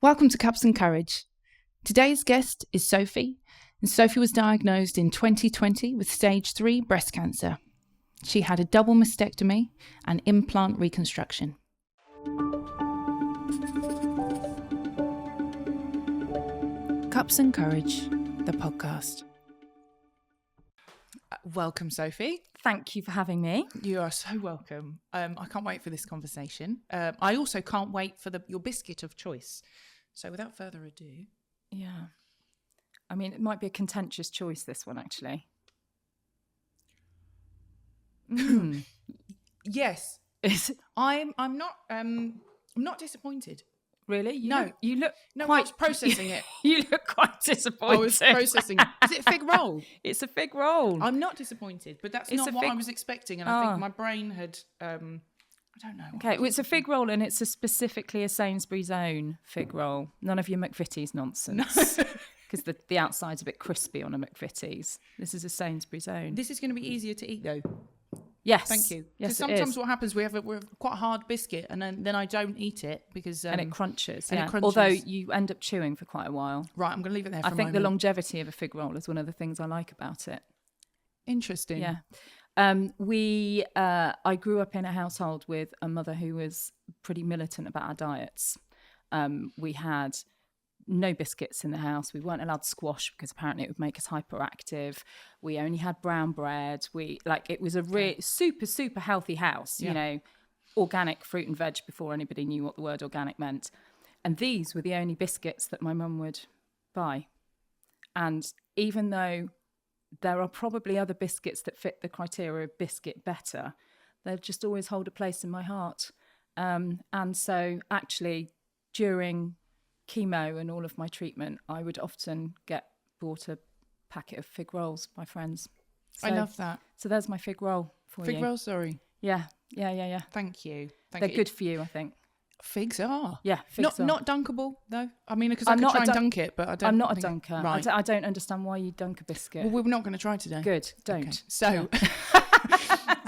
Welcome to Cups and Courage. Today's guest is Sophie, and Sophie was diagnosed in 2020 with stage 3 breast cancer. She had a double mastectomy and implant reconstruction. Cups and Courage, the podcast. Welcome, Sophie. Thank you for having me. You are so welcome. I can't wait for this conversation. I also can't wait for your biscuit of choice. So without further ado. Yeah. I mean, it might be a contentious choice, this one, actually. Yes. I'm not disappointed. Really? You look quite... I was processing it. You look quite disappointed. I was processing it. Is it a fig roll? It's a fig roll. I'm not disappointed, but that's not what I was expecting. And I think my brain had... I don't know. Okay, well, it's a fig roll, and it's specifically a Sainsbury's own fig roll. None of your McVitie's nonsense. Because the outside's a bit crispy on a McVitie's. This is a Sainsbury's own. This is going to be easier to eat, though. Yes. Thank you. Yes, sometimes what happens, we have quite a hard biscuit, and then I don't eat it because... and it crunches, and yeah. it crunches. Although you end up chewing for quite a while. Right, I'm going to leave it there for a moment. I think the longevity of a fig roll is one of the things I like about it. Interesting. Yeah. I grew up in a household with a mother who was pretty militant about our diets. We had no biscuits in the house. We weren't allowed squash because apparently it would make us hyperactive. We only had brown bread. It was a super healthy house, you know, organic fruit and veg before anybody knew what the word organic meant. And these were the only biscuits that my mum would buy. And even though there are probably other biscuits that fit the criteria of biscuit better, they'll just always hold a place in my heart. And so actually during chemo and all of my treatment, I would often get bought a packet of fig rolls by friends. So, I love that. So there's my fig roll for you. Fig roll, sorry. Yeah. Thank you. They're good for you, I think. Figs are. Yeah, figs are. Not dunkable, though. I mean, because I could try and dunk it, but I don't. I'm not a dunker. Right. I don't understand why you dunk a biscuit. Well, we're not going to try today. Good, don't. Okay. So,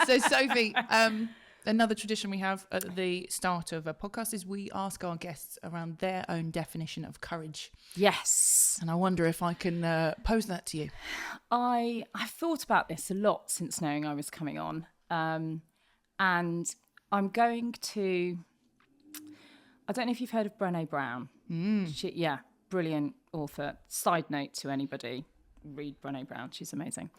so Sophie, another tradition we have at the start of a podcast is we ask our guests around their own definition of courage. Yes. And I wonder if I can pose that to you. I've thought about this a lot since knowing I was coming on. And I'm going to... I don't know if you've heard of Brené Brown. Brilliant author. Side note to anybody, read Brené Brown. She's amazing.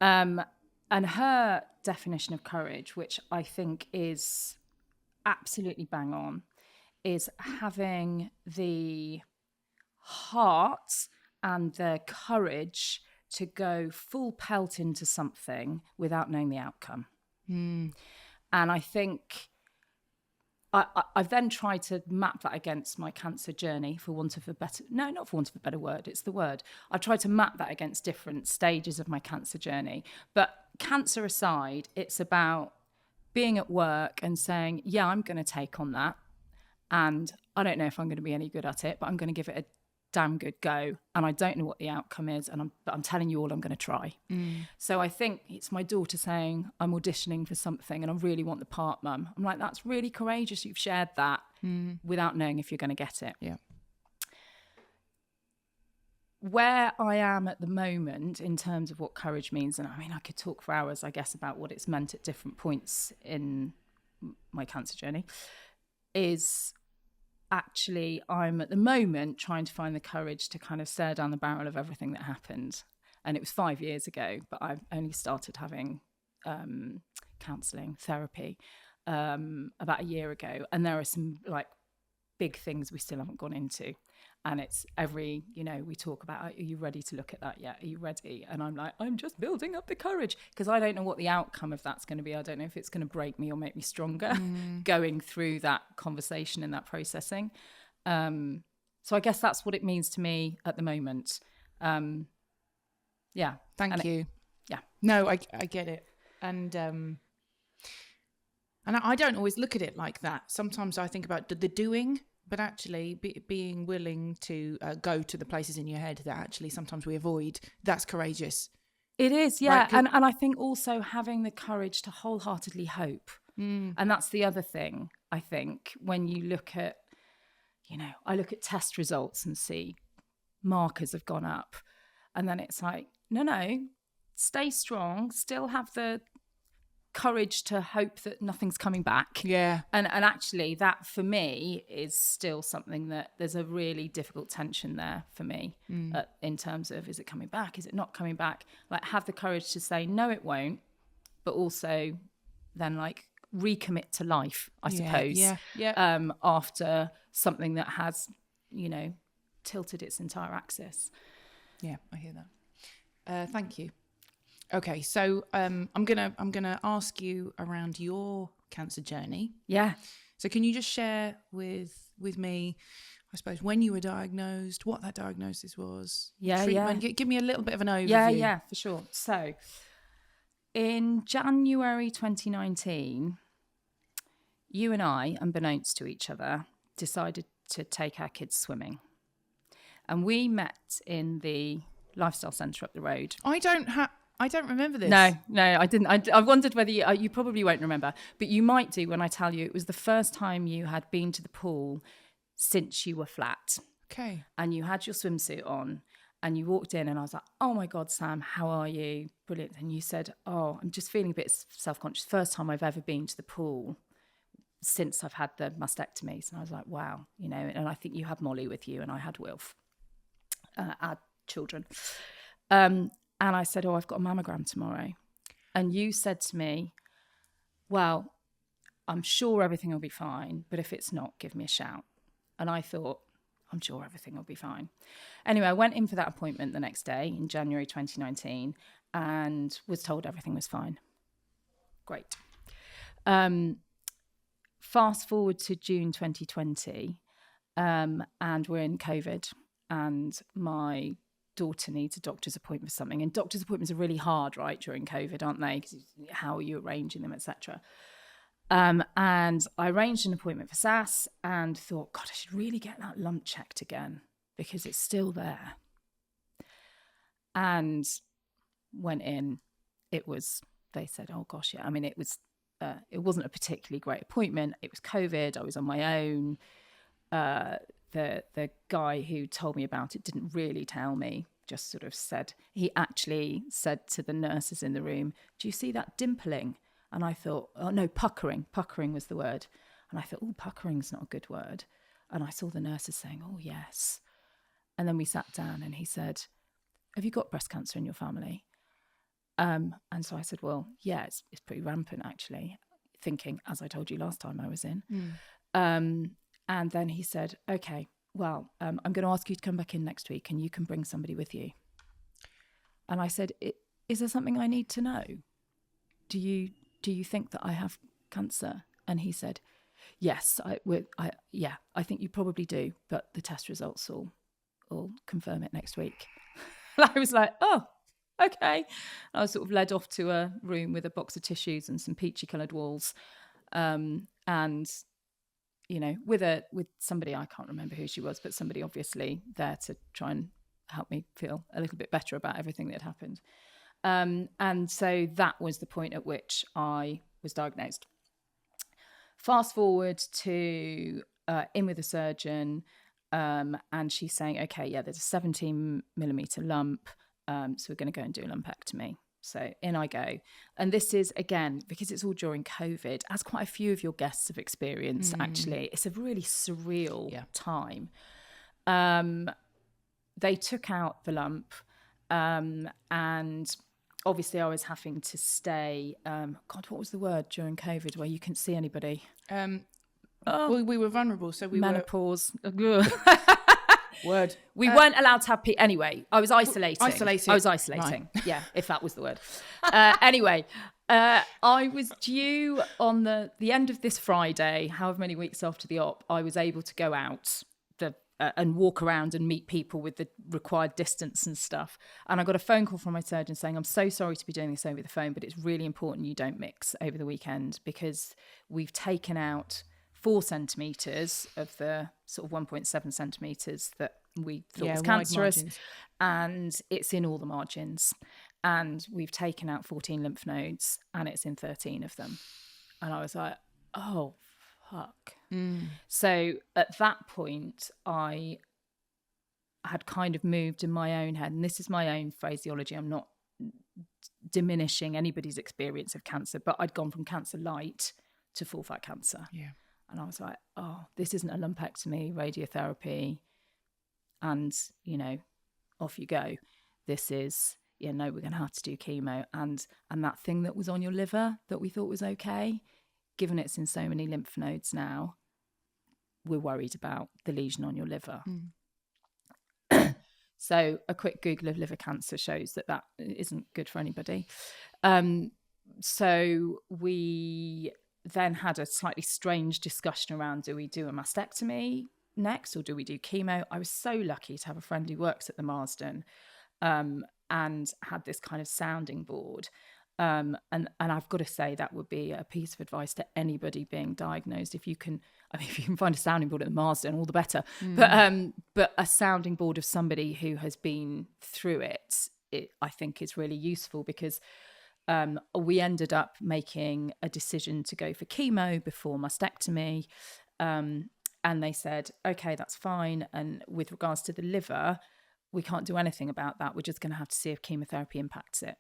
And her definition of courage, which I think is absolutely bang on, is having the heart and the courage to go full pelt into something without knowing the outcome. And I think... I've then tried to map that against my cancer journey, for want of a better... No, not for want of a better word, it's the word. I've tried to map that against different stages of my cancer journey. But cancer aside, it's about being at work and saying, yeah, I'm going to take on that. And I don't know if I'm going to be any good at it, but I'm going to give it a damn good go. And I don't know what the outcome is, but I'm telling you all I'm going to try. So I think it's my daughter saying, I'm auditioning for something and I really want the part, Mum. I'm like, that's really courageous. You've shared that without knowing if you're going to get it. Yeah. Where I am at the moment in terms of what courage means, and I mean, I could talk for hours, I guess, about what it's meant at different points in my cancer journey, is... Actually, I'm at the moment trying to find the courage to kind of stare down the barrel of everything that happened. And it was 5 years ago, but I've only started having counselling, therapy about a year ago. And there are some big things we still haven't gone into. And it's we talk about, are you ready to look at that yet? Are you ready? And I'm like, I'm just building up the courage because I don't know what the outcome of that's going to be. I don't know if it's going to break me or make me stronger going through that conversation and that processing. So I guess that's what it means to me at the moment. Yeah. Thank you. Yeah. No, I get it. And I don't always look at it like that. Sometimes I think about the doing, but actually being willing to go to the places in your head that actually sometimes we avoid, that's courageous. It is, yeah. Right? And I think also having the courage to wholeheartedly hope. And that's the other thing, I think, when you look at, I look at test results and see markers have gone up. And then it's like, no, stay strong, still have the courage to hope that nothing's coming back. Yeah. And actually that for me is still something that there's a really difficult tension there for me in terms of, is it coming back? Is it not coming back? Like, have the courage to say, no, it won't, but also then like recommit to life, I suppose. Yeah. After something that has, tilted its entire axis. Yeah, I hear that. Thank you. Okay, so I'm gonna ask you around your cancer journey. Yeah. So can you just share with me, I suppose, when you were diagnosed, what that diagnosis was, treatment? Yeah. Give me a little bit of an overview. Yeah, for sure. So in January 2019, you and I, unbeknownst to each other, decided to take our kids swimming. And we met in the lifestyle centre up the road. I don't remember this. No, I didn't. I wondered whether you probably won't remember, but you might do when I tell you it was the first time you had been to the pool since you were flat. Okay. And you had your swimsuit on and you walked in and I was like, oh my God, Sam, how are you? Brilliant. And you said, oh, I'm just feeling a bit self-conscious. First time I've ever been to the pool since I've had the mastectomies. And I was like, wow, and I think you had Molly with you and I had Wilf, our children. And I said, oh, I've got a mammogram tomorrow. And you said to me, well, I'm sure everything will be fine, but if it's not, give me a shout. And I thought, I'm sure everything will be fine. Anyway, I went in for that appointment the next day in January 2019 and was told everything was fine. Great. Fast forward to June 2020, and we're in COVID, and my daughter needs a doctor's appointment for something, and doctor's appointments are really hard, right, during COVID, aren't they? Because how are you arranging them, etc. And I arranged an appointment for SAS and thought, God, I should really get that lump checked again because it's still there. And went in. They said, oh gosh, yeah. I mean, it wasn't a particularly great appointment. It was COVID. I was on my own. The guy who told me about it didn't really tell me, just sort of said, he actually said to the nurses in the room, do you see that dimpling? And I thought, oh no, puckering was the word. And I thought, oh, puckering's not a good word. And I saw the nurses saying, oh yes. And then we sat down and he said, have you got breast cancer in your family? And so I said, well, yeah, it's pretty rampant actually, thinking, as I told you last time I was in. And then he said, okay, well, I'm going to ask you to come back in next week and you can bring somebody with you. And I said, is there something I need to know? Do you think that I have cancer? And he said, yes, I think you probably do, but the test results will confirm it next week. And I was like, oh, okay. I was sort of led off to a room with a box of tissues and some peachy coloured walls. And with somebody, I can't remember who she was, but somebody obviously there to try and help me feel a little bit better about everything that had happened. And so that was the point at which I was diagnosed. Fast forward to in with a surgeon, and she's saying, okay, yeah, there's a 17 millimeter lump, so we're going to go and do a lumpectomy. So in I go. And this is, again, because it's all during COVID, as quite a few of your guests have experienced, actually, it's a really surreal time. They took out the lump, and obviously I was having to stay, God, what was the word during COVID where you couldn't see anybody? Well, we were vulnerable, so we menopause. Word. We weren't allowed to have anyway. I was isolating. Isolating. I was isolating. Right. Yeah, if that was the word. Anyway, I was due on the end of this Friday, however many weeks after the op, I was able to go out and walk around and meet people with the required distance and stuff. And I got a phone call from my surgeon saying, I'm so sorry to be doing this over the phone, but it's really important you don't mix over the weekend because we've taken out 4 centimetres of the sort of 1.7 centimetres that we thought was cancerous, and it's in all the margins. And we've taken out 14 lymph nodes and it's in 13 of them. And I was like, oh, fuck. So at that point, I had kind of moved in my own head, and this is my own phraseology. I'm not diminishing anybody's experience of cancer, but I'd gone from cancer light to full fat cancer. Yeah. And I was like, oh, this isn't a lumpectomy, radiotherapy, and, you know, off you go. This is, you know, we're going to have to do chemo. And that thing that was on your liver that we thought was okay, given it's in so many lymph nodes now, we're worried about the lesion on your liver. So a quick Google of liver cancer shows that isn't good for anybody. So we then had a slightly strange discussion around, do we do a mastectomy next or do we do chemo? I was so lucky to have a friend who works at the Marsden and had this kind of sounding board. And I've got to say that would be a piece of advice to anybody being diagnosed. If you can find a sounding board at the Marsden, all the better. But a sounding board of somebody who has been through it, I think is really useful, because we ended up making a decision to go for chemo before mastectomy. And they said, okay, that's fine. And with regards to the liver, we can't do anything about that. We're just going to have to see if chemotherapy impacts it.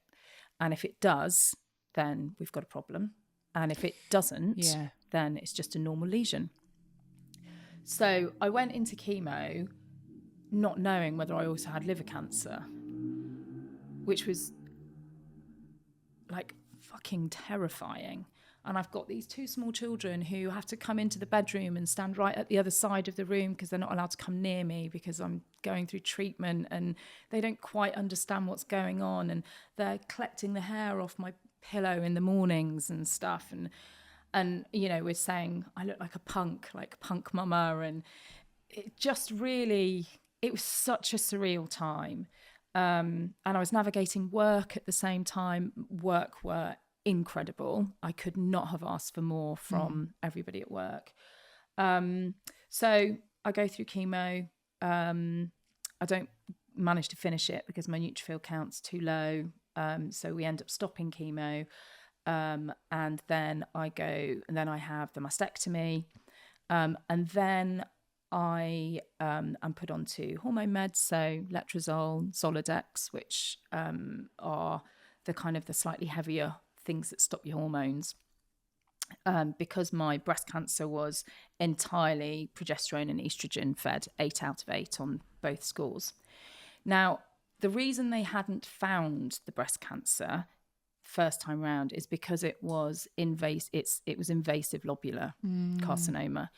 And if it does, then we've got a problem. And if it doesn't, then it's just a normal lesion. So I went into chemo not knowing whether I also had liver cancer, which was like fucking terrifying. And I've got these two small children who have to come into the bedroom and stand right at the other side of the room because they're not allowed to come near me because I'm going through treatment, and they don't quite understand what's going on, and they're collecting the hair off my pillow in the mornings and stuff. And you know, we're saying I look like punk mama, and it just really, it was such a surreal time. And I was navigating work at the same time. Work were incredible. I could not have asked for more from everybody at work. So I go through chemo. I don't manage to finish it because my neutrophil count's too low. So we end up stopping chemo. And then I have the mastectomy. And then I am put onto hormone meds, so letrozole, Zoladex, which are the kind of the slightly heavier things that stop your hormones, because my breast cancer was entirely progesterone and estrogen fed, 8 out of 8 on both scores. Now, the reason they hadn't found the breast cancer first time round is because it was invasive lobular carcinoma,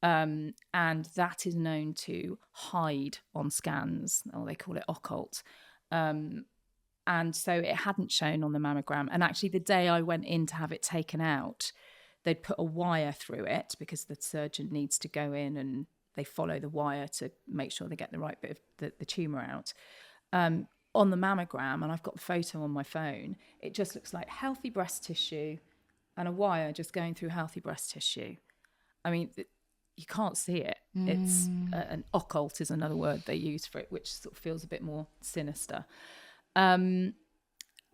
and that is known to hide on scans, or they call it occult. And so it hadn't shown on the mammogram. And actually, the day I went in to have it taken out, they'd put a wire through it because the surgeon needs to go in and they follow the wire to make sure they get the right bit of the tumour out. On the mammogram, and I've got the photo on my phone, it just looks like healthy breast tissue and a wire just going through healthy breast tissue. I mean, you can't see it. It's an occult is another word they use for it, which sort of feels a bit more sinister. And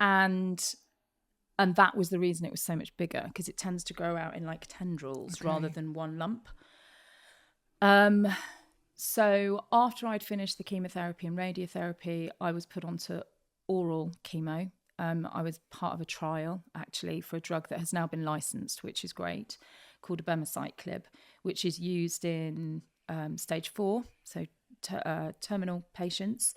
that was the reason it was so much bigger, because it tends to grow out in like tendrils rather than one lump. So after I'd finished the chemotherapy and radiotherapy, I was put onto oral chemo. I was part of a trial actually for a drug that has now been licensed, which is great, called abemaciclib, which is used in stage 4, so terminal patients.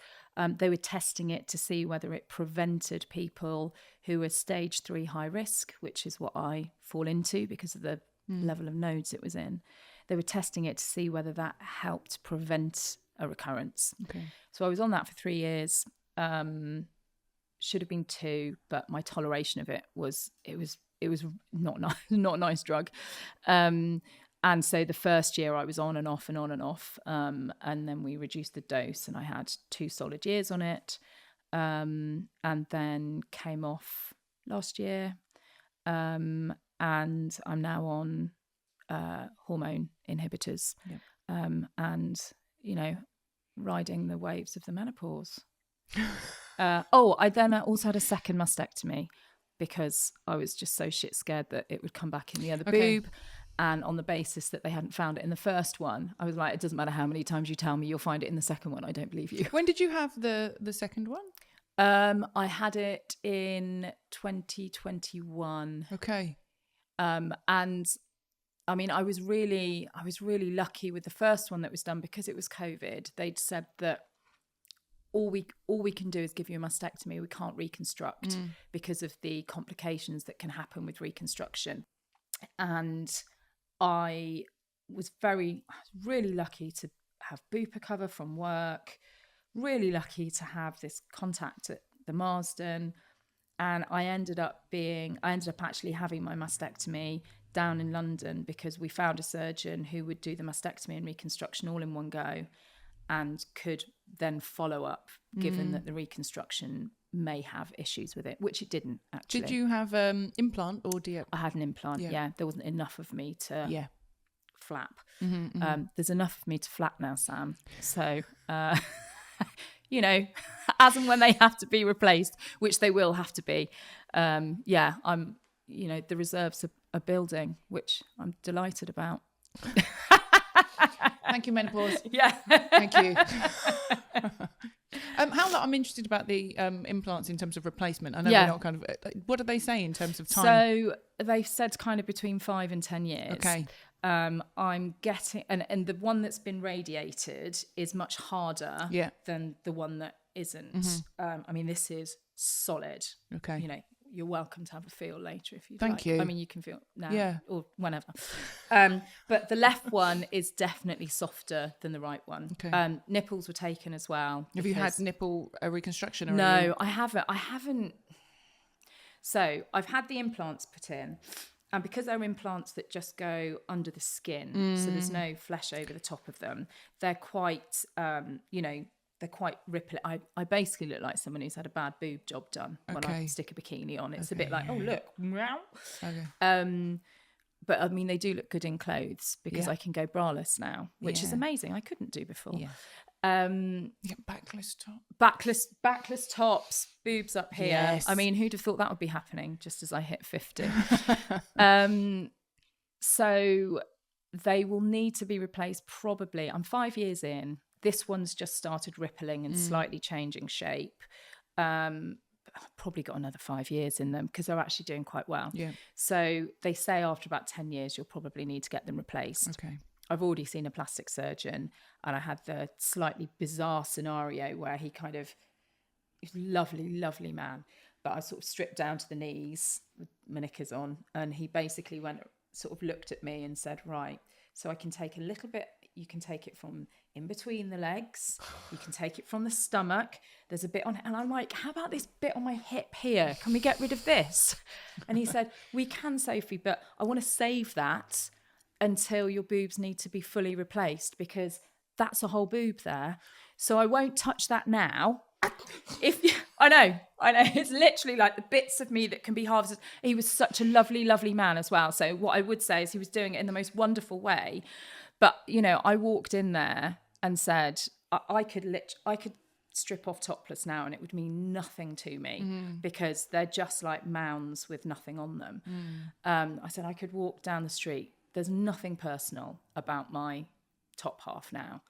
They were testing it to see whether it prevented people who were stage 3 high risk, which is what I fall into because of the level of nodes it was in. They were testing it to see whether that helped prevent a recurrence. Okay. So I was on that for 3 years. Should have been 2, but my toleration of it was not a nice drug. And so the first year I was on and off, and then we reduced the dose, and I had 2 solid years on it, and then came off last year, and I'm now on hormone inhibitors, and you know, riding the waves of the menopause. I then also had a second mastectomy because I was just so shit scared that it would come back in the other boob. And on the basis that they hadn't found it in the first one, I was like, it doesn't matter how many times you tell me you'll find it in the second one. I don't believe you. When did you have the second one? I had it in 2021. Okay. And I mean, I was really lucky with the first one that was done because it was COVID. They'd said that all we can do is give you a mastectomy. We can't reconstruct because of the complications that can happen with reconstruction. And I was really lucky to have bupa cover from work, really lucky to have this contact at the Marsden. And I ended up actually having my mastectomy down in London because we found a surgeon who would do the mastectomy and reconstruction all in one go and could then follow up, given that the reconstruction may have issues with it, which it didn't actually. Did you have implant or do you? I had an implant, yeah. There wasn't enough of me to flap. There's enough of me to flap now, Sam. So, you know, as and when they have to be replaced, which they will have to be, I'm, you know, the reserves are building, which I'm delighted about. Thank you, menopause. Yeah. Thank you. I'm interested about the implants in terms of replacement. I know we're not kind of. What do they say in terms of time? So they've said kind of between 5 and 10 years. Okay. I'm getting, and the one that's been radiated is much harder than the one that isn't. I mean, this is solid. Okay. You know, you're welcome to have a feel later if you like. Thank you. I mean, you can feel now or whenever. But the left one is definitely softer than the right one. Okay. Nipples were taken as well. Have you had nipple reconstruction already? No, I haven't. So I've had the implants put in. And because they're implants that just go under the skin, so there's no flesh over the top of them, they're quite, they're quite rippling. I basically look like someone who's had a bad boob job done when I stick a bikini on. It's a bit like, oh, look. Okay. But I mean, they do look good in clothes because I can go braless now, which is amazing. I couldn't do before. Yeah. Backless top. Backless tops, boobs up here. Yes. I mean, who'd have thought that would be happening just as I hit 50? So they will need to be replaced probably. I'm 5 years in. This one's just started rippling and slightly changing shape. I've probably got another 5 years in them because they're actually doing quite well. Yeah. So they say after about 10 years, you'll probably need to get them replaced. Okay. I've already seen a plastic surgeon and I had the slightly bizarre scenario where he's lovely, lovely man, but I sort of stripped down to the knees with my knickers on and he basically looked at me and said, right, so I can take a little bit, you can take it from in between the legs, you can take it from the stomach, there's a bit on it. And I'm like, how about this bit on my hip here? Can we get rid of this? And he said, we can, Sophie, but I want to save that until your boobs need to be fully replaced because that's a whole boob there. So I won't touch that now. I know. It's literally like the bits of me that can be harvested. He was such a lovely, lovely man as well. So what I would say is he was doing it in the most wonderful way. But, you know, I walked in there and said, I could strip off topless now and it would mean nothing to me because they're just like mounds with nothing on them. I said, I could walk down the street. There's nothing personal about my top half now.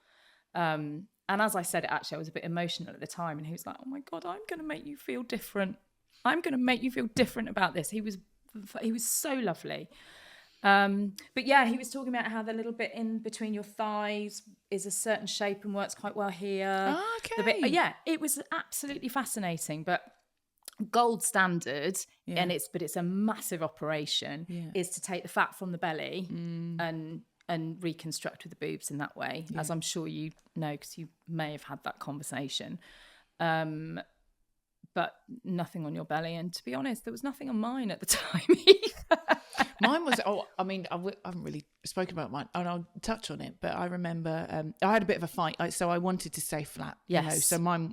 And as I said it, actually, I was a bit emotional at the time. And he was like, oh, my God, I'm going to make you feel different. I'm going to make you feel different about this. He was so lovely. But, yeah, he was talking about how the little bit in between your thighs is a certain shape and works quite well here. Oh, okay. It was absolutely fascinating. But gold standard, and it's a massive operation, is to take the fat from the belly and reconstruct with the boobs in that way, as I'm sure you know because you may have had that conversation. But nothing on your belly, and to be honest, there was nothing on mine at the time either. Mine was, I haven't really spoken about mine, and I'll touch on it, but I remember I had a bit of a fight, so I wanted to stay flat. Yes. You know, so mine,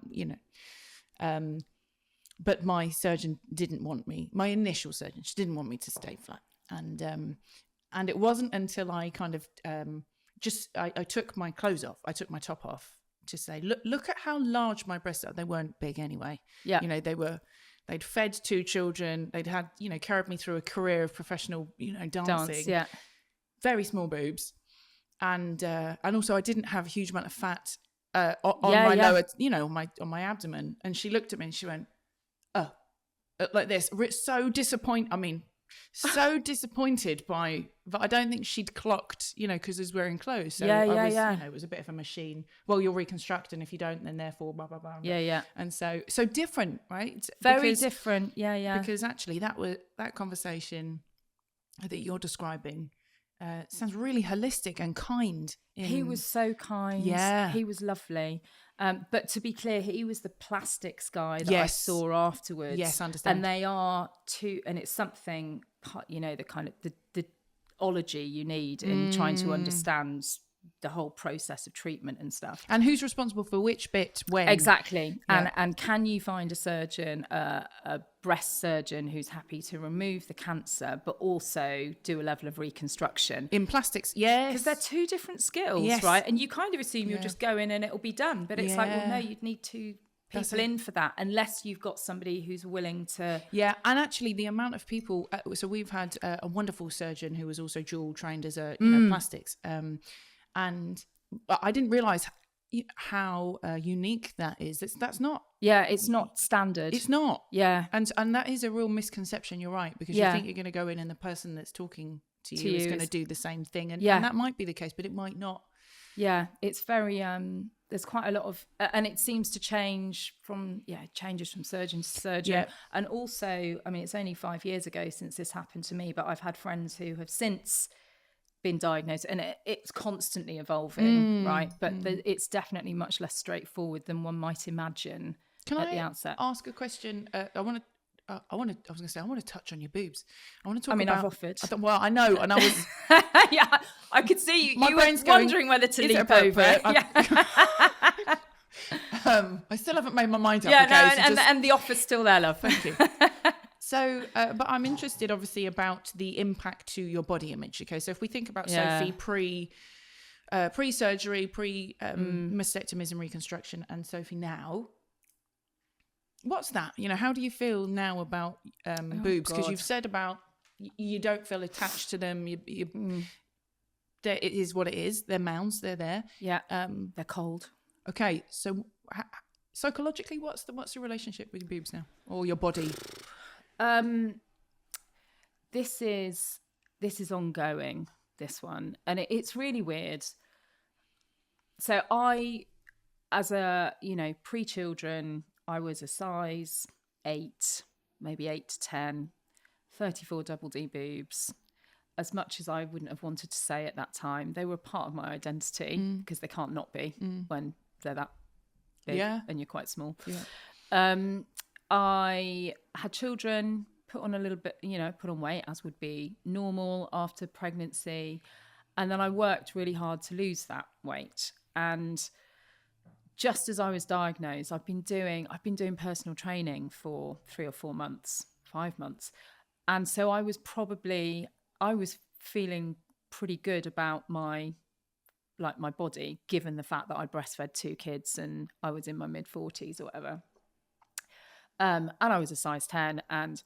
but my surgeon didn't want me. My initial surgeon, she didn't want me to stay flat, and it wasn't until I kind of I took my clothes off, I took my top off to say, look at how large my breasts are. They weren't big anyway. Yeah, you know, they'd fed 2 children, they'd had, you know, carried me through a career of professional, you know, dancing. Yeah. very small boobs, and also I didn't have a huge amount of fat on my lower, on my abdomen. And she looked at me and she went, "Oh," like this. So so disappointed by, but I don't think she'd clocked, because I was wearing clothes. So it was a bit of a machine. Well, you'll reconstruct, and if you don't, then therefore blah blah blah. Yeah. And so different, right? Very different. Yeah. Because actually, that conversation that you're describing sounds really holistic and kind. He was so kind. Yeah, he was lovely. But to be clear, he was the plastics guy that I saw afterwards. Yes, understand. And they are two, and it's something, the kind of the ology you need in trying to understand the whole process of treatment and stuff. And who's responsible for which bit when? Exactly. Yeah. And can you find a surgeon, a breast surgeon who's happy to remove the cancer, but also do a level of reconstruction? In plastics, yes. Because they're two different skills, yes. right? And you kind of assume you'll just go in and it'll be done. But it's like, well, no, you'd need two people in for that, unless you've got somebody who's willing to. Yeah, and actually the amount of people, so we've had a wonderful surgeon who was also dual trained as a plastics, and I didn't realise how unique that is. That's not. Yeah, it's not standard. It's not. Yeah, and that is a real misconception. You're right, because you think you're going to go in and the person that's talking to you is going to do the same thing, and that might be the case, but it might not. Yeah, it's very. There's quite a lot of, and it seems to change changes from surgeon to surgeon. Yeah. And also, it's only 5 years ago since this happened to me, but I've had friends who have since been diagnosed, and it's constantly evolving, right? But it's definitely much less straightforward than one might imagine the outset. Ask a question? I was going to say, I want to touch on your boobs. I want to talk about. I've offered. I know, and I was. Yeah, I could see you. My you were brain's wondering whether to leap over. I still haven't made my mind up. Yeah, and the offer's still there, love. Thank you. So, but I'm interested, obviously, about the impact to your body image. Okay, so if we think about Sophie pre-surgery, mastectomies and reconstruction, and Sophie now, what's that? How do you feel now about boobs? Because you've said about you don't feel attached to them. It is what it is. They're mounds. They're there. Yeah. They're cold. Okay, so psychologically, what's the relationship with your boobs now, or your body? This is ongoing, this one, and it's really weird. So I, as a pre-children, I was a size 8, maybe 8 to 10, 34 double D boobs. As much as I wouldn't have wanted to say at that time, they were part of my identity, because they can't not be when they're that big and you're quite small. Yeah. I had children, put on a little bit, put on weight, as would be normal after pregnancy. And then I worked really hard to lose that weight. And just as I was diagnosed, I've been doing personal training for 3 or 4 months, 5 months. And so I was feeling pretty good about my body, given the fact that I breastfed 2 kids and I was in my mid-40s or whatever. And I was a size 10, and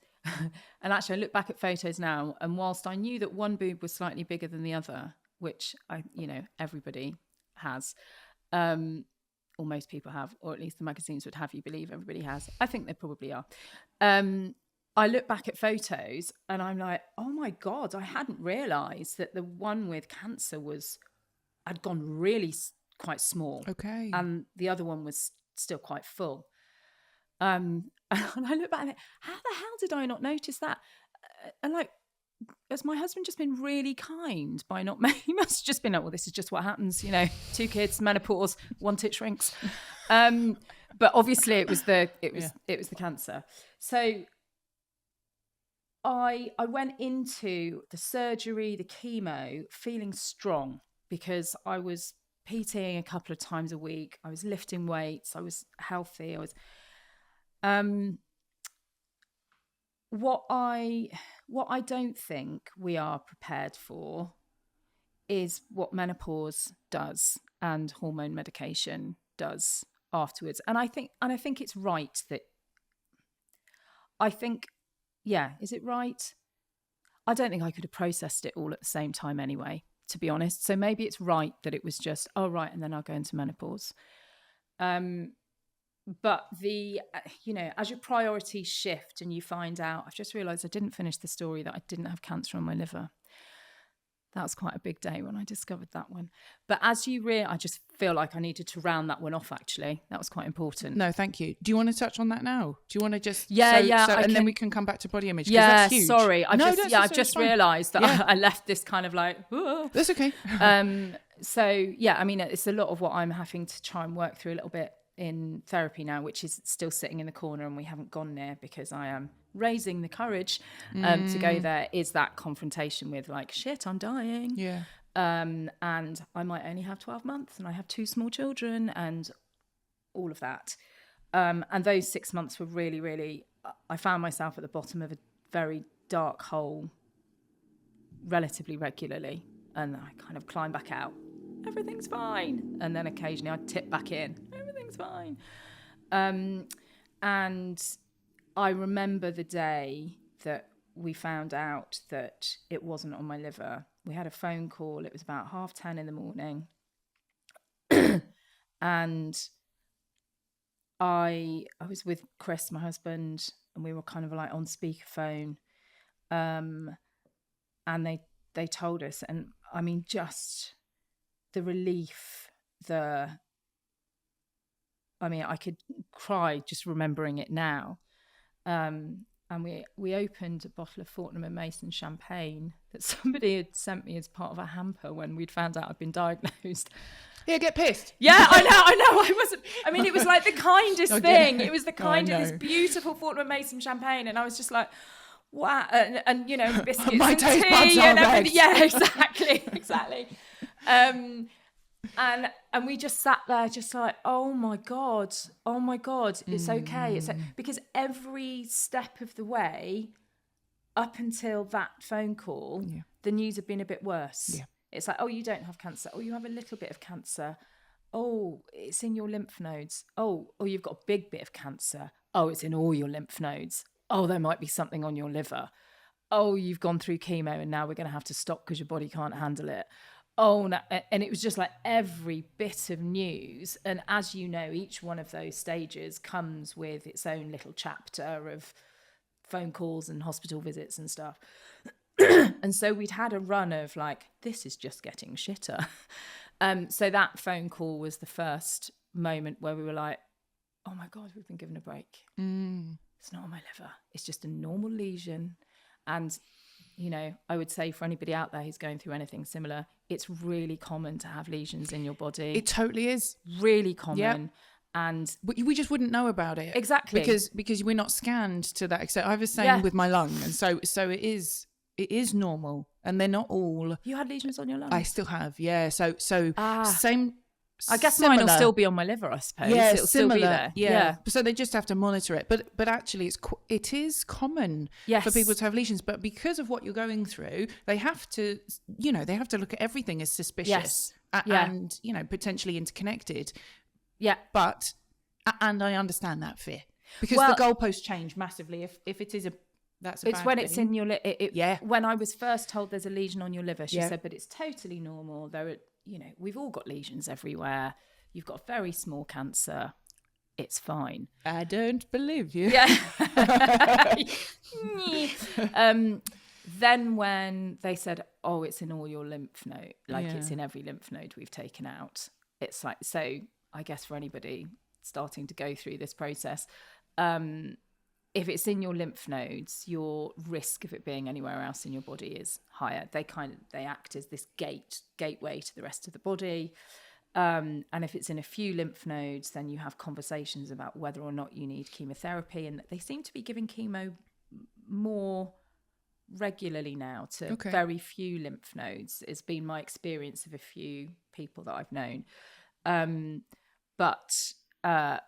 actually I look back at photos now, and whilst I knew that one boob was slightly bigger than the other, which everybody has, or most people have, or at least the magazines would have you believe everybody has. I think they probably are. I look back at photos and I'm like, oh my God, I hadn't realised that the one with cancer had gone really quite small. Okay. And the other one was still quite full. And I look back and think, how the hell did I not notice that? And has my husband just been really kind by not making? He must have just been like, well, this is just what happens, 2 kids, menopause, 1 tit shrinks. But obviously it was the cancer. So I went into the surgery, the chemo, feeling strong, because I was PTing a couple of times a week. I was lifting weights. I was healthy. What I don't think we are prepared for is what menopause does and hormone medication does afterwards. And I think it's right that. Is it right? I don't think I could have processed it all at the same time anyway, to be honest. So maybe it's right that it was just, oh, right, and then I'll go into menopause. But as your priorities shift and you find out, I've just realised I didn't finish the story that I didn't have cancer on my liver. That was quite a big day when I discovered that one. But as I just feel like I needed to round that one off, actually. That was quite important. No, thank you. Do you want to touch on that now? Do you want to just... and then we can come back to body image, because yeah, that's huge. Sorry. I've just realised that I left this kind of like... Whoa. That's okay. It's a lot of what I'm having to try and work through a little bit in therapy now, which is still sitting in the corner and we haven't gone near because I am raising the courage to go there, is that confrontation with like, shit, I'm dying. Yeah. And I might only have 12 months and I have 2 small children and all of that. And those 6 months were really, really, I found myself at the bottom of a very dark hole relatively regularly. And I kind of climb back out. Everything's fine. And then occasionally I'd tip back in. Everything's fine. And I remember the day that we found out that it wasn't on my liver. We had a phone call. It was about 10:30 in the morning. And I was with Chris, my husband, and we were kind of like on speakerphone. And they told us, and I mean, just the relief, I could cry just remembering it now. And we opened a bottle of Fortnum and Mason champagne that somebody had sent me as part of a hamper when we'd found out I'd been diagnosed. Yeah, get pissed. Yeah, I know. It was like the kindest thing. It was the this beautiful Fortnum and Mason champagne. And I was just like, wow. And biscuits My and taste tea buds are and everything. red. Yeah, exactly. And we just sat there just like, oh my God, it's okay. Because every step of the way up until that phone call, the news had been a bit worse. Yeah. It's like, oh, you don't have cancer. Oh, you have a little bit of cancer. Oh, it's in your lymph nodes. Oh, you've got a big bit of cancer. Oh, it's in all your lymph nodes. Oh, there might be something on your liver. Oh, you've gone through chemo and now we're going to have to stop because your body can't handle it. Oh, no. And it was just like every bit of news. And as you know, each one of those stages comes with its own little chapter of phone calls and hospital visits and stuff. And so we'd had a run of like, this is just getting shitter. So that phone call was the first moment where we were like, oh my God, we've been given a break. It's not on my liver. It's just a normal lesion. And, I would say for anybody out there who's going through anything similar, it's really common to have lesions in your body. It totally is. Really common. Yep. And we just wouldn't know about it. Exactly. Because we're not scanned to that extent. I was saying with my lung. And so it is normal, and they're not all. You had lesions on your lung? I still have, yeah. So same. I guess similar. Mine will still be on my liver, I suppose. Yeah, it'll similar. Still be there. Yeah. So they just have to monitor it. But actually, it is common for people to have lesions. But because of what you're going through, they have to, they have to look at everything as suspicious and potentially interconnected. Yeah. But and I understand that fear because the goalposts change massively. If it is it's when it's in your liver. When I was first told there's a lesion on your liver, she said, but it's totally normal. There are, we've all got lesions everywhere. You've got very small cancer. It's fine. I don't believe you. Yeah. Then when they said, oh, it's in all your lymph node, it's in every lymph node we've taken out. It's like, so I guess for anybody starting to go through this process, if it's in your lymph nodes, your risk of it being anywhere else in your body is higher. They act as this gateway to the rest of the body. And if it's in a few lymph nodes, then you have conversations about whether or not you need chemotherapy. And they seem to be giving chemo more regularly now to very few lymph nodes. It's been my experience of a few people that I've known. But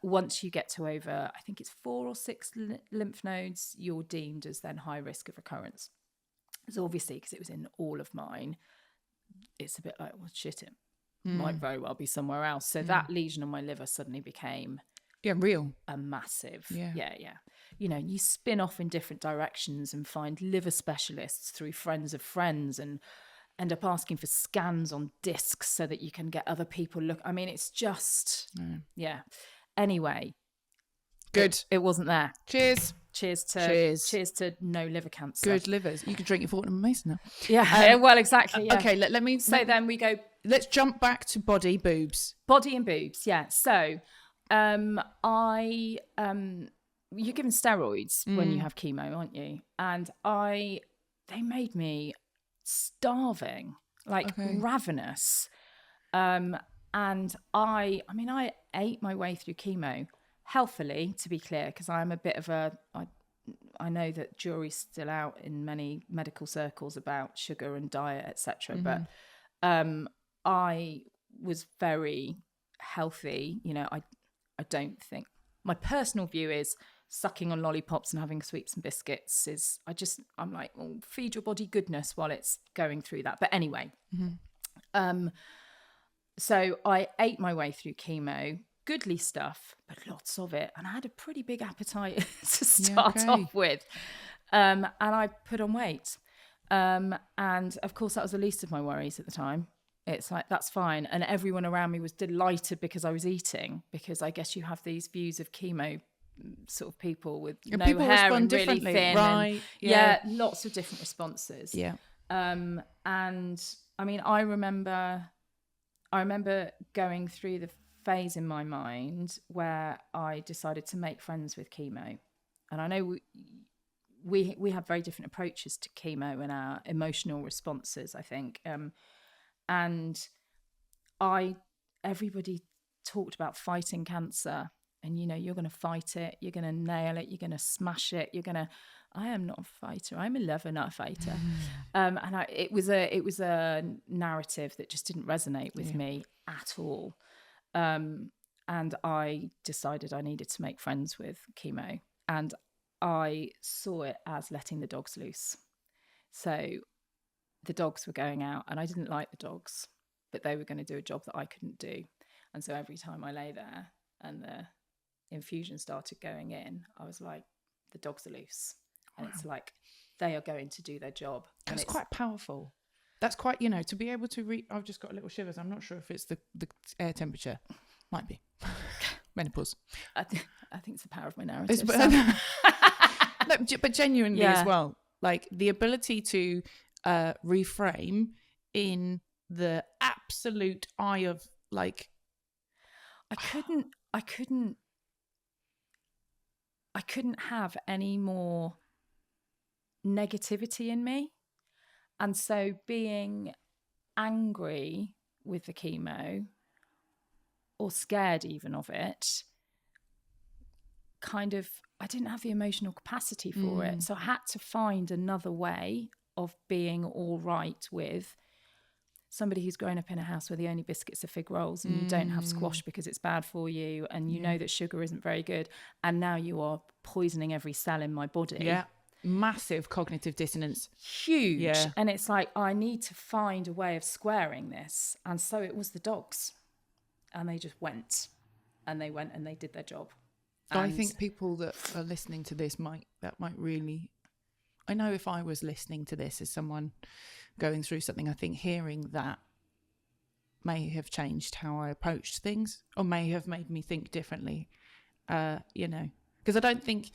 once you get to over, I think it's 4 or 6 lymph nodes, you're deemed as then high risk of recurrence. So obviously, because it was in all of mine, it's a bit like, well, shit, it might very well be somewhere else. So that lesion on my liver suddenly became real. are massive. Yeah. You know, you spin off in different directions and find liver specialists through friends of friends and end up asking for scans on discs so that you can get other people look. I mean, it's just, Anyway. Good. It wasn't there. Cheers. Cheers to no liver cancer. Good livers. You can drink your Fortnum & Mason now. Yeah, well, exactly. Yeah. Okay, let me... then we go... Let's jump back to body, boobs. Body and boobs, yeah. So, you're given steroids when you have chemo, aren't you? And they made me starving, like ravenous. And I ate my way through chemo healthily, to be clear, because I'm a bit of I know that jury's still out in many medical circles about sugar and diet, etc. But I was very healthy. You know, I don't think, my personal view is sucking on lollipops and having sweets and biscuits is, I'm like, well, feed your body goodness while it's going through that. But anyway, so I ate my way through chemo, goodly stuff, but lots of it. And I had a pretty big appetite to start off with. And I put on weight. And of course, that was the least of my worries at the time. It's like, that's fine. And everyone around me was delighted because I was eating, because I guess you have these views of chemo sort of people with no hair and really thin. Right. And, lots of different responses. Yeah. And I mean, I remember going through the phase in my mind where I decided to make friends with chemo. And I know we have very different approaches to chemo and our emotional responses, I think. And everybody talked about fighting cancer, and you know, you're going to fight it, you're going to nail it, you're going to smash it, I am not a fighter, I'm a lover, not a fighter. And it was a narrative that just didn't resonate with me at all. And I decided I needed to make friends with chemo, and I saw it as letting the dogs loose. So the dogs were going out, and I didn't like the dogs, but they were going to do a job that I couldn't do. And so every time I lay there and the infusion started going in, I was like, the dogs are loose. And it's like, they are going to do their job. That's quite powerful. That's quite, you know, to be able to I've just got a little shivers. I'm not sure if it's the air temperature. Might be. Menopause. I think it's the power of my narrative. No, but genuinely as well, like the ability to reframe in the absolute eye of like, I couldn't have any more negativity in me. And so being angry with the chemo or scared even of it, kind of, I didn't have the emotional capacity for it. So I had to find another way of being all right with somebody who's grown up in a house where the only biscuits are fig rolls, and you don't have squash because it's bad for you, and you know that sugar isn't very good, and now you are poisoning every cell in my body. Yeah. Massive cognitive dissonance. Huge. Yeah. And it's like, I need to find a way of squaring this. And so it was the dogs. And they just went. And they went and they did their job. So I think people that are listening to this might really, I know if I was listening to this as someone going through something, I think hearing that may have changed how I approached things, or may have made me think differently, you know, because I don't think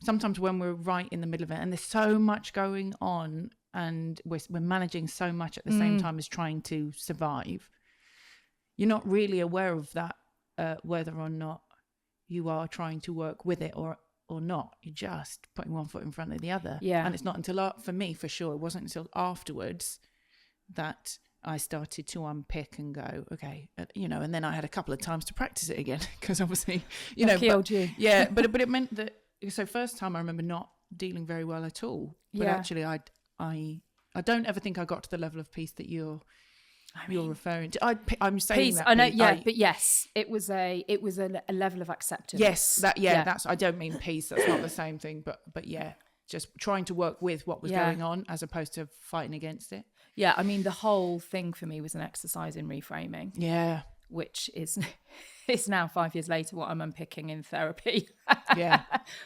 sometimes when we're right in the middle of it and there's so much going on and we're managing so much at the same time as trying to survive, you're not really aware of that, whether or not you are trying to work with it or not. You're just putting one foot in front of the other. Yeah. And it's not until, for me, for sure, it wasn't until afterwards that I started to unpick and go, okay, you know, and then I had a couple of times to practice it again, because obviously, you know, yeah, but it meant that, so first time I remember not dealing very well at all, but actually I don't ever think I got to the level of peace that you're referring to. I'm saying peace, that I know, but yes, it was a level of acceptance. Yes, that's, I don't mean peace, that's not the same thing, but yeah, just trying to work with what was going on as opposed to fighting against it. Yeah, I mean, the whole thing for me was an exercise in reframing. Yeah. Which is it's now 5 years later what I'm unpicking in therapy. Yeah.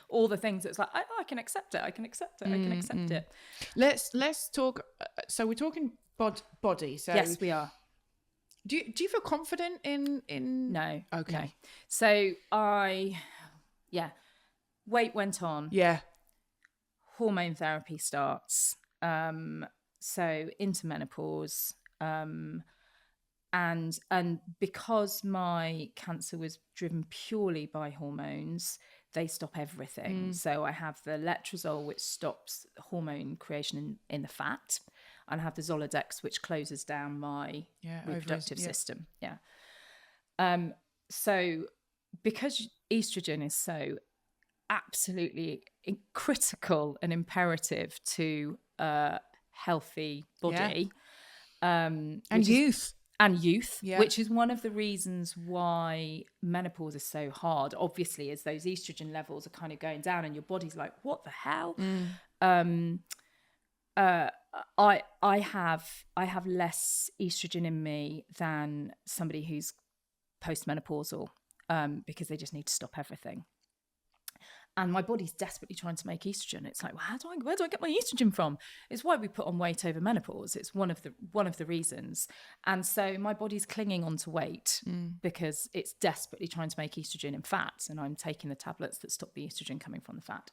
All the things that's like, I can accept it. I can accept it. I can accept it. Let's talk. So we're talking body. So Yes, we are. Do you feel confident in? No. Okay. No. So weight went on. Yeah. Hormone therapy starts. So into menopause. And because my cancer was driven purely by hormones, they stop everything. So I have the letrozole, which stops hormone creation in the fat, and I have the Zoladex, which closes down my reproductive system. Yeah. So because estrogen is so absolutely critical and imperative to a healthy body, and youth. Which is one of the reasons why menopause is so hard, obviously, is those estrogen levels are kind of going down and your body's like, what the hell? I have less estrogen in me than somebody who's postmenopausal, because they just need to stop everything. And my body's desperately trying to make estrogen. It's like, well, where do I get my estrogen from? It's why we put on weight over menopause. It's one of the reasons. And so my body's clinging onto weight because it's desperately trying to make estrogen in fat. And I'm taking the tablets that stop the estrogen coming from the fat.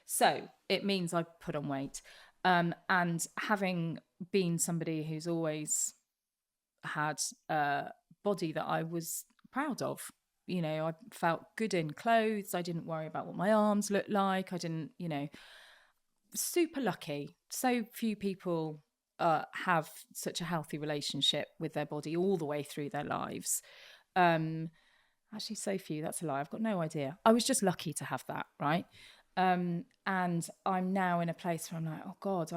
So it means I put on weight. And having been somebody who's always had a body that I was proud of, you know, I felt good in clothes. I didn't worry about what my arms looked like. I didn't, super lucky. So few people have such a healthy relationship with their body all the way through their lives. Actually, so few, that's a lie. I've got no idea. I was just lucky to have that, right? And I'm now in a place where I'm like, oh God,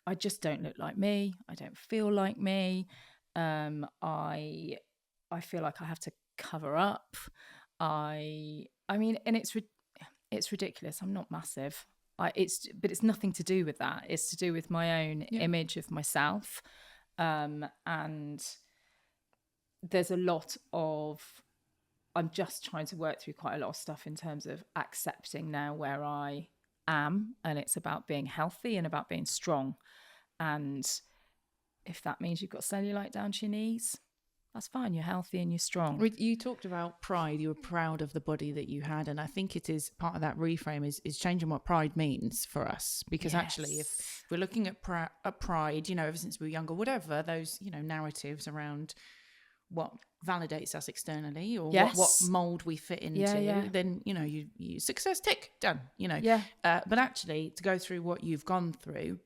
I just don't look like me. I don't feel like me. I feel like I have to cover up. I mean, and it's ridiculous. I'm not massive. But it's nothing to do with that. It's to do with my own image of myself. And there's a lot of, I'm just trying to work through quite a lot of stuff in terms of accepting now where I am, and it's about being healthy and about being strong. And if that means you've got cellulite down to your knees, that's fine. You're healthy and you're strong. You talked about pride. You were proud of the body that you had. And I think it is part of that reframe is changing what pride means for us. Because actually, if we're looking at pride, ever since we were younger, whatever, those, narratives around what validates us externally or what mold we fit into, then, you success, tick, done, But actually, to go through what you've gone through,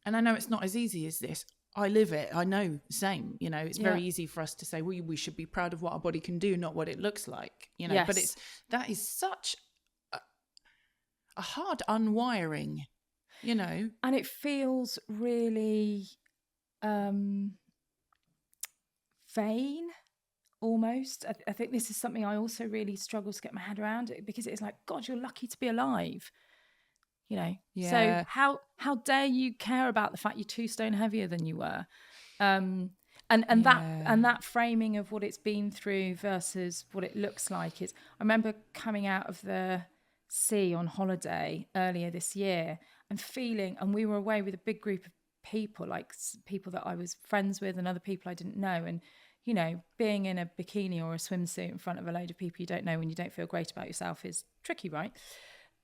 and I know it's not as easy as this. I live it. I know the same. It's very easy for us to say, well, we should be proud of what our body can do, not what it looks like. But that is such a hard unwiring, And it feels really vain, almost. I think this is something I also really struggle to get my head around, because it's like, God, you're lucky to be alive. So how dare you care about the fact you're 2 stone heavier than you were, and that framing of what it's been through versus what it looks like is. I remember coming out of the sea on holiday earlier this year and feeling, and we were away with a big group of people, like people that I was friends with and other people I didn't know, and being in a bikini or a swimsuit in front of a load of people you don't know when you don't feel great about yourself is tricky, right?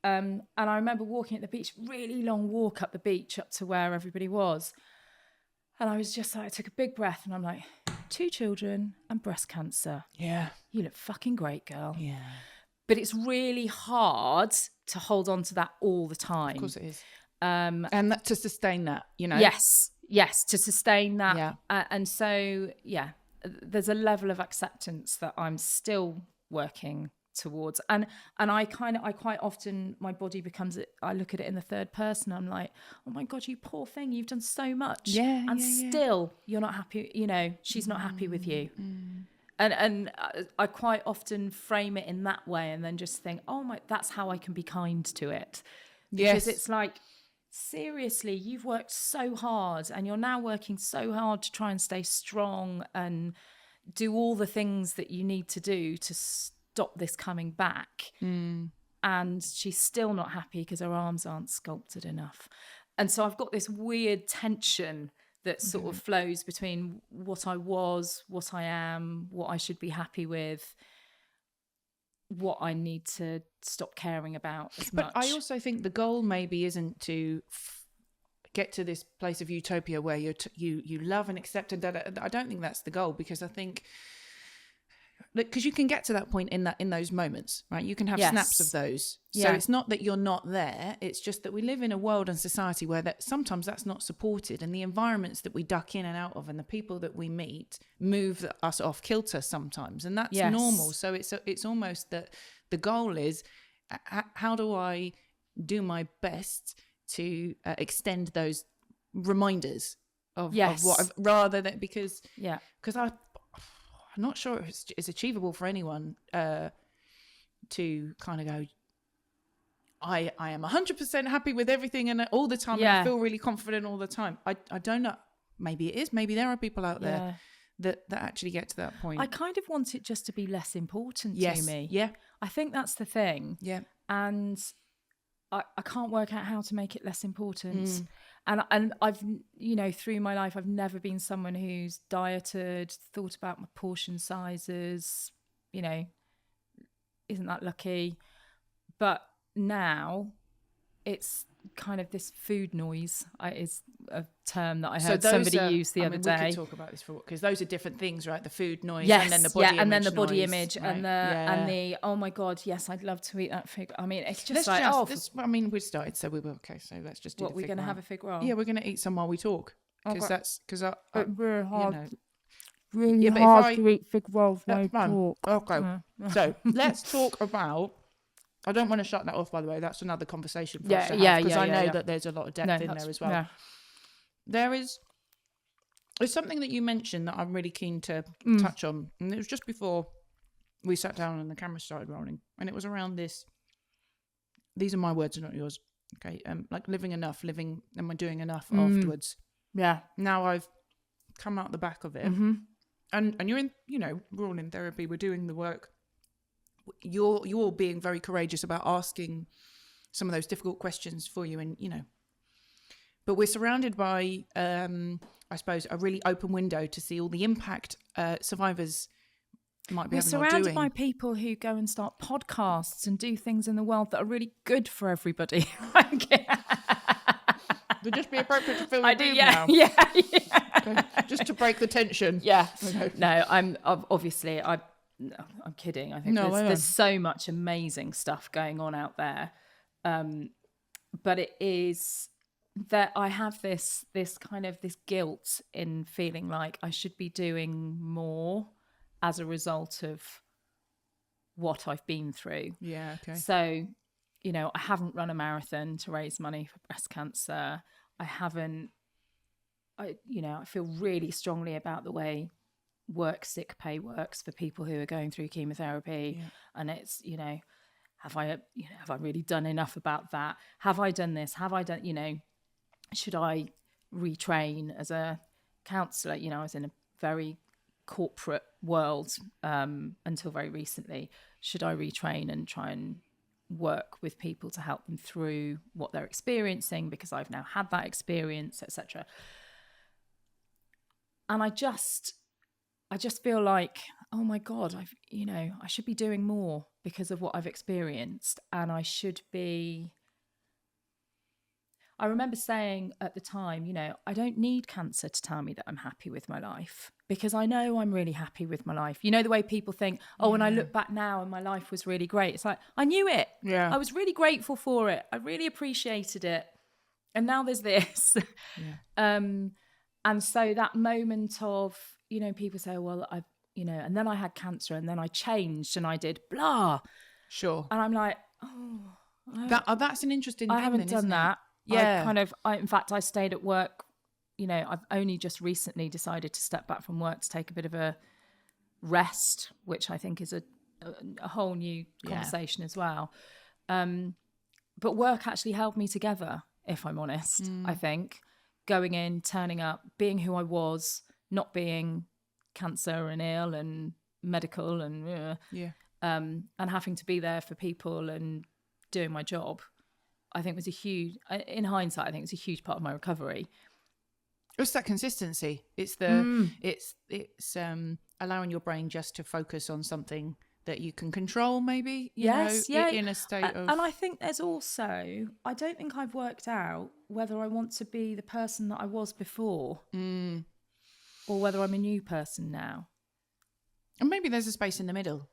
And I remember walking at the beach, really long walk up the beach up to where everybody was. And I was just like, I took a big breath and I'm like, 2 children and breast cancer. Yeah. You look fucking great, girl. Yeah. But it's really hard to hold on to that all the time. Of course it is. And that, to sustain that, Yes, to sustain that. Yeah. And so, there's a level of acceptance that I'm still working towards, and I quite often, my body becomes it. I look at it in the third person. I'm like, oh my God, you poor thing, you've done so much, still you're not happy. She's not happy with you, and I quite often frame it in that way, and then just think, oh my, that's how I can be kind to it, because it's like, seriously, you've worked so hard, and you're now working so hard to try and stay strong, and do all the things that you need to do to stop this coming back. And she's still not happy because her arms aren't sculpted enough. And so I've got this weird tension that sort of flows between what I was, what I am, what I should be happy with, what I need to stop caring about as much. But I also think the goal maybe isn't to get to this place of utopia where you love and accept, and I don't think that's the goal, because I think, because you can get to that point in those moments, right? You can have snaps of those. So it's not that you're not there. It's just that we live in a world and society where sometimes that's not supported, and the environments that we duck in and out of and the people that we meet move us off kilter sometimes, and that's normal. So it's almost that the goal is, how do I do my best to extend those reminders of what rather than because I'm not sure if it's achievable for anyone to kind of go, I am 100% happy with everything and all the time, and I feel really confident all the time. I don't know. Maybe it is. Maybe there are people out there that actually get to that point. I kind of want it just to be less important to me. Yeah. I think that's the thing. Yeah. And I can't work out how to make it less important. And I've, through my life, I've never been someone who's dieted, thought about my portion sizes, isn't that lucky? But now it's kind of this food noise is a term that I heard somebody use the other day. We could talk about this because those are different things, right? The food noise, yes, and then the body image, and then the body noise, image, right? and the oh my god, yes, I'd love to eat that fig. I mean, it's just we started, so we were okay. So let's just do. What, we're going to have a fig roll? Yeah, we're going to eat some while we talk, because that's because I really hard. Really hard to eat fig rolls while you talk. Okay, so let's talk about. I don't want to shut that off, by the way. That's another conversation for us to have, because I know that there's a lot of depth in there as well. Yeah. There's something that you mentioned that I'm really keen to touch on, and it was just before we sat down and the camera started rolling, and it was around this. These are my words, not yours. Okay, like living, am I doing enough afterwards? Yeah. Now I've come out the back of it, and you're in. We're all in therapy. We're doing the work. You're being very courageous about asking some of those difficult questions for you, and but we're surrounded by I suppose a really open window to see all the impact survivors might be having on doing. We're surrounded by people who go and start podcasts and do things in the world that are really good for everybody. Would just be appropriate to fill the room now. Yeah. Okay. Just to break the tension. Yeah. Okay. No, I'm kidding. I think there's so much amazing stuff going on out there. But it is that I have this kind of this guilt in feeling like I should be doing more as a result of what I've been through. Yeah, okay. So, I haven't run a marathon to raise money for breast cancer. I feel really strongly about the way sick pay works for people who are going through chemotherapy, and it's have I really done enough about that? Have I done this? Have I done should I retrain as a counsellor? I was in a very corporate world until very recently. Should I retrain and try and work with people to help them through what they're experiencing, because I've now had that experience, etc. And I just feel like, oh my God, I should be doing more because of what I've experienced. And I remember saying at the time, I don't need cancer to tell me that I'm happy with my life, because I know I'm really happy with my life. The way people think, when I look back now and my life was really great. It's like, I knew it. Yeah. I was really grateful for it. I really appreciated it. And now there's this. Yeah. And so that moment of, people say, well, and then I had cancer and then I changed and I did blah. Sure. And I'm like, that's an interesting thing. I haven't done that. Yeah. In fact, I stayed at work. I've only just recently decided to step back from work to take a bit of a rest, which I think is a whole new conversation as well. But work actually held me together, if I'm honest. I think going in, turning up, being who I was, not being cancer and ill and medical and having to be there for people and doing my job, I think was a huge, in hindsight, I think it's a huge part of my recovery. It's that consistency. It's the it's allowing your brain just to focus on something that you can control, maybe. You know, in a state of. And I think there's also, I don't think I've worked out whether I want to be the person that I was before, or whether I'm a new person now. And maybe there's a space in the middle.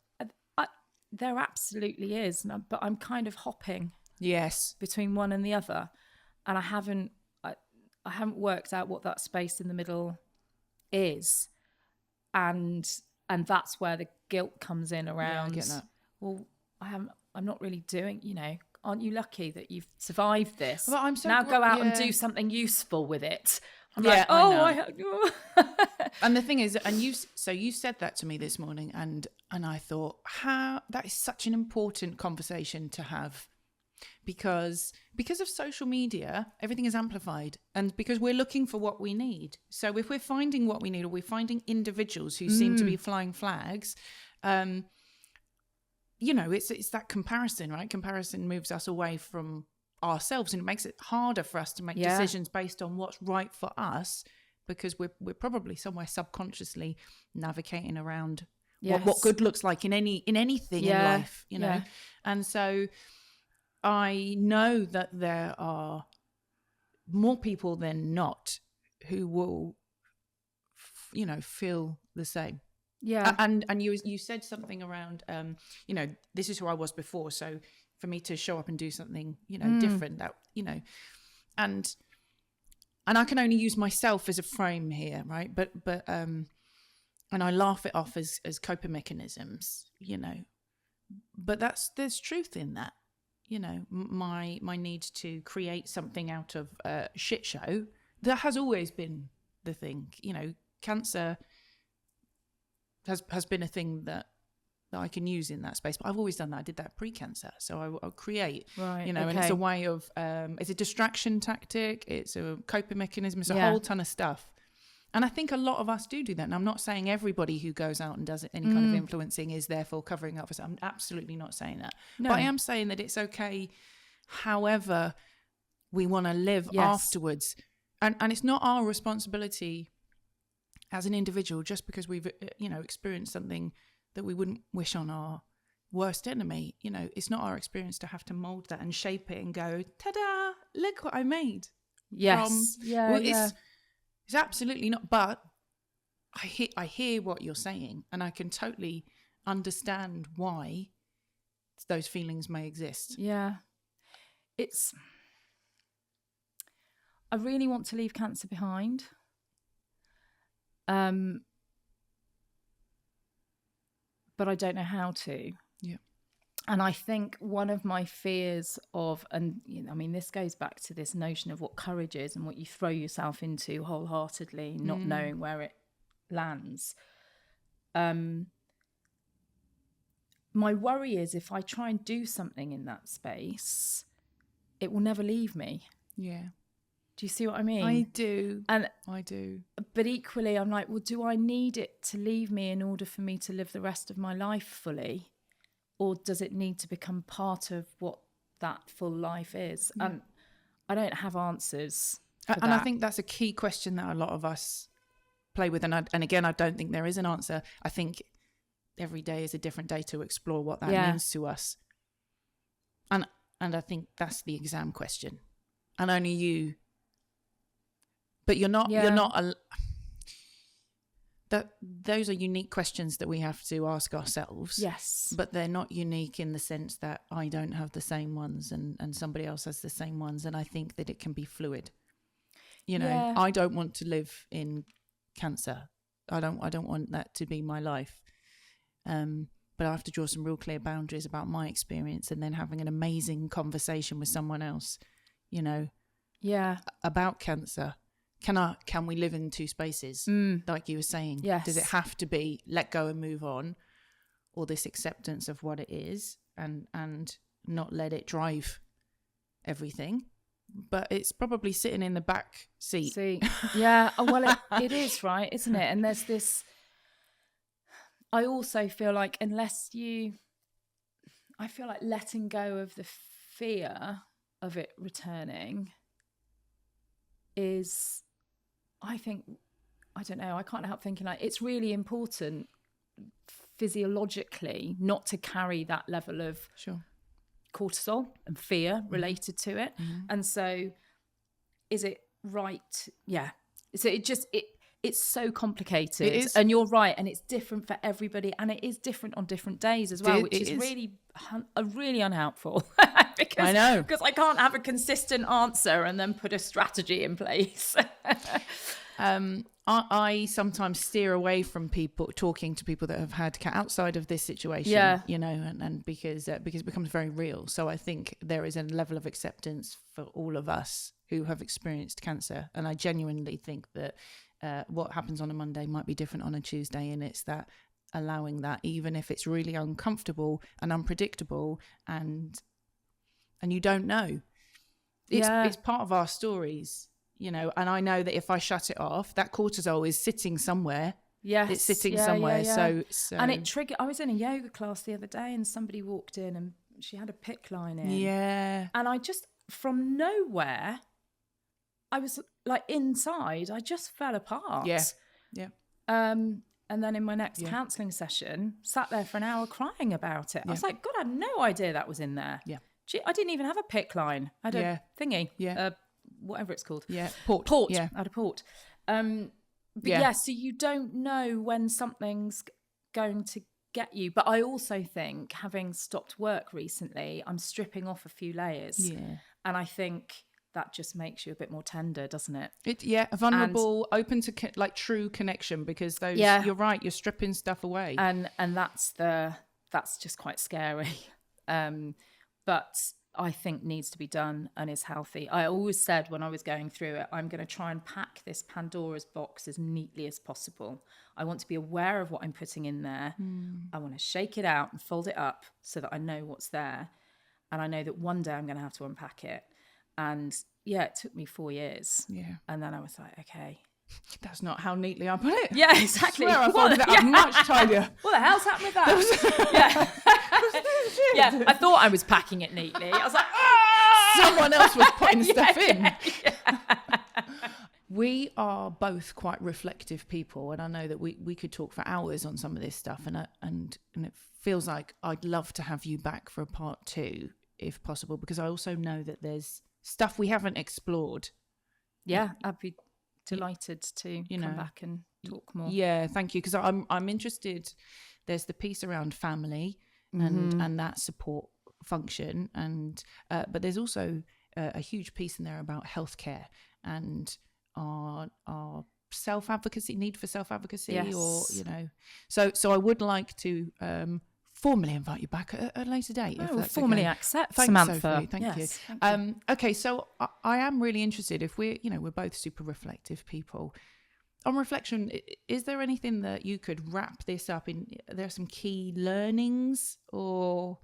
There absolutely is, but I'm kind of hopping. Yes. Between one and the other, and I haven't worked out what that space in the middle is, and that's where the guilt comes in around. Yeah, I get that. Well, I'm not really doing. You know, aren't you lucky that you've survived this? Well, I'm so now go out and do something useful with it. I'm like, And the thing is, and you said that to me this morning, and I thought, how that is such an important conversation to have. Because of social media, everything is amplified, and because we're looking for what we need. So if we're finding what we need, or we're finding individuals who seem to be flying flags, you know, it's that comparison, right? Comparison moves us away from ourselves, and it makes it harder for us to make decisions based on what's right for us, because we're probably somewhere subconsciously navigating around what good looks like in anything in life, you know. And so I know that there are more people than not who will, you know, feel the same. Yeah. And you said something around, you know, this is who I was before. So for me to show up and do something, you know, different, that, you know, and I can only use myself as a frame here, right? But and I laugh it off as coping mechanisms, you know, but there's truth in that. You know, my need to create something out of a shit show, that has always been the thing. You know, cancer has been a thing that I can use in that space. But I've always done that. I did that pre-cancer. So I'll create, you know, and it's a way of, it's a distraction tactic. It's a coping mechanism. It's a whole ton of stuff. And I think a lot of us do that. And I'm not saying everybody who goes out and does any kind of influencing is therefore covering up for something. I'm absolutely not saying that. No. But I am saying that it's okay however we want to live afterwards. And it's not our responsibility as an individual, just because we've, you know, experienced something that we wouldn't wish on our worst enemy. You know, it's not our experience to have to mold that and shape it and go, ta-da, look what I made. Yes. It's absolutely not. But I hear what you're saying, and I can totally understand why those feelings may exist. Yeah. I really want to leave cancer behind. But I don't know how to. Yeah. And I think one of my fears of, and you know, I mean, this goes back to this notion of what courage is and what you throw yourself into wholeheartedly, not knowing where it lands. My worry is if I try and do something in that space, it will never leave me. Yeah. Do you see what I mean? I do. And I do. But equally, I'm like, well, do I need it to leave me in order for me to live the rest of my life fully? Or does it need to become part of what that full life is? Yeah. And I don't have answers for and that. I think that's a key question that a lot of us play with. And again, I don't think there is an answer. I think every day is a different day to explore what that means to us. And I think that's the exam question. And only you. But you're not that those are unique questions that we have to ask ourselves. Yes. But they're not unique in the sense that I don't have the same ones and somebody else has the same ones. And I think that it can be fluid. You know, I don't want to live in cancer. I don't want that to be my life. But I have to draw some real clear boundaries about my experience, and then having an amazing conversation with someone else, you know, about cancer. Can we live in two spaces, like you were saying? Yes. Does it have to be let go and move on, or this acceptance of what it is and not let it drive everything? But it's probably sitting in the back seat. Yeah. Oh, well, it is, right, isn't it? And there's this, I also feel like I feel like letting go of the fear of it returning is, I don't know, I can't help thinking like it's really important physiologically not to carry that level of cortisol and fear related to it. And so is it right? Yeah. So it's so complicated. It is. And you're right. And it's different for everybody. And it is different on different days as well, which is really unhelpful. I know. Because I can't have a consistent answer and then put a strategy in place. I sometimes steer away from talking to people that have had outside of this situation, you know, and because it becomes very real. So I think there is a level of acceptance for all of us who have experienced cancer. And I genuinely think that what happens on a Monday might be different on a Tuesday. And it's that allowing that, even if it's really uncomfortable and unpredictable and you don't know. It's part of our stories. You know, and I know that if I shut it off, that cortisol is sitting somewhere. Yes. It's sitting somewhere. So and it triggered. I was in a yoga class the other day and somebody walked in and she had a PICC line in. Yeah. And I just, from nowhere, I was like inside, I just fell apart. Yeah. Yeah. And then in my next counselling session, sat there for an hour crying about it. I was like, God, I had no idea that was in there. Yeah. Gee, I didn't even have a PICC line. I had a thingy. Yeah. Whatever it's called. Yeah. Port. Yeah. I had a port. But so you don't know when something's going to get you. But I also think, having stopped work recently, I'm stripping off a few layers. Yeah. And I think that just makes you a bit more tender, doesn't it? Vulnerable, open to like true connection, because those, you're right, you're stripping stuff away. And that's just quite scary. But I think needs to be done and is healthy. I always said when I was going through it, I'm going to try and pack this Pandora's box as neatly as possible. I want to be aware of what I'm putting in there. I want to shake it out and fold it up so that I know what's there. And I know that one day I'm going to have to unpack it. And it took me 4 years. Yeah. And then I was like, okay. That's not how neatly I put it. Yeah, exactly. I swear I folded it up much tidier. What the hell's happened with that? I thought I was packing it neatly. I was like, someone else was putting stuff in. We are both quite reflective people, and I know that we could talk for hours on some of this stuff, and it feels like I'd love to have you back for a part 2 if possible, because I also know that there's stuff we haven't explored. Yeah, I'd be delighted to come back and talk more. Yeah, thank you, because I'm interested. There's the piece around family and that support function, and but there's also a huge piece in there about healthcare and our self-advocacy, need for self-advocacy. Yes. Or so I would like to formally invite you back at a later date. If that's formally okay. Accept. Thanks, Samantha. Sophie. Thank you. Thank you. Okay, so I am really interested, if we're both super reflective people. On reflection, is there anything that you could wrap this up in? There are some key learnings, or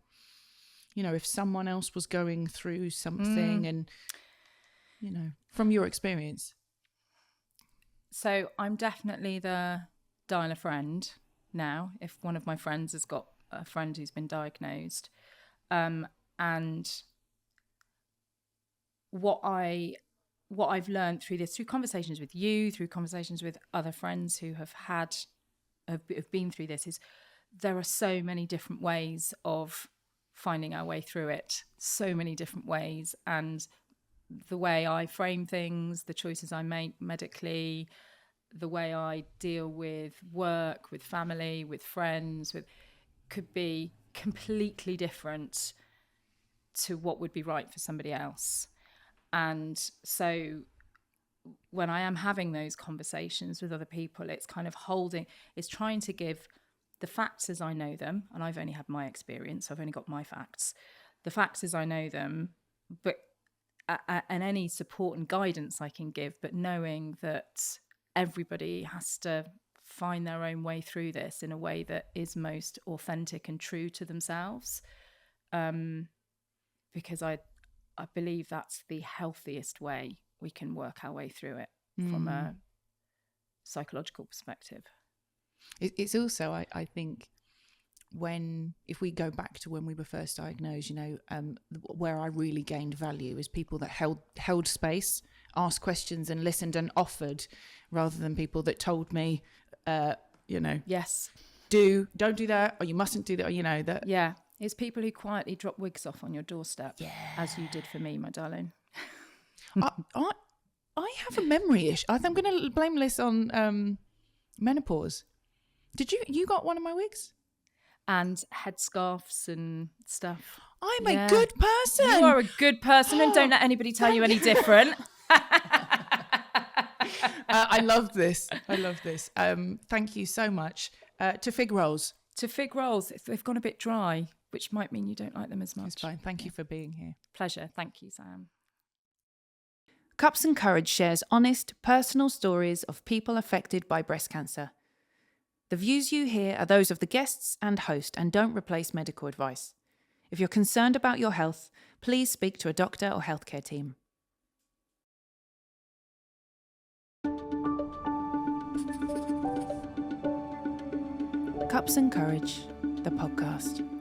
if someone else was going through something, and from your experience. So I'm definitely the dial a friend now. If one of my friends has got a friend who's been diagnosed, and what I've learned through this, through conversations with you, through conversations with other friends who have been through this, is there are so many different ways of finding our way through it, so many different ways. And the way I frame things, the choices I make medically, the way I deal with work, with family, with friends, could be completely different to what would be right for somebody else. And so when I am having those conversations with other people, it's kind of it's trying to give the facts as I know them. And I've only had my experience. I've only got my facts. The facts as I know them, but and any support and guidance I can give, but knowing that everybody has to find their own way through this in a way that is most authentic and true to themselves. Because I believe that's the healthiest way we can work our way through it from a psychological perspective. It's also, I think, if we go back to when we were first diagnosed, where I really gained value is people that held space, asked questions and listened and offered, rather than people that told me, yes, don't do that, or you mustn't do that, or that. Yeah, it's people who quietly drop wigs off on your doorstep, as you did for me, my darling. I have a memory issue. I think I'm going to blame this on menopause. Did you got one of my wigs? And headscarves and stuff. I'm a good person. You are a good person, and don't let anybody tell you any different. I love this. Thank you so much. To fig rolls. To fig rolls, if they've gone a bit dry, which might mean you don't like them as much. It's fine. Thank you for being here. Pleasure. Thank you, Sam. Cups and Courage shares honest, personal stories of people affected by breast cancer. The views you hear are those of the guests and host and don't replace medical advice. If you're concerned about your health, please speak to a doctor or healthcare team. Cups and Courage, the podcast.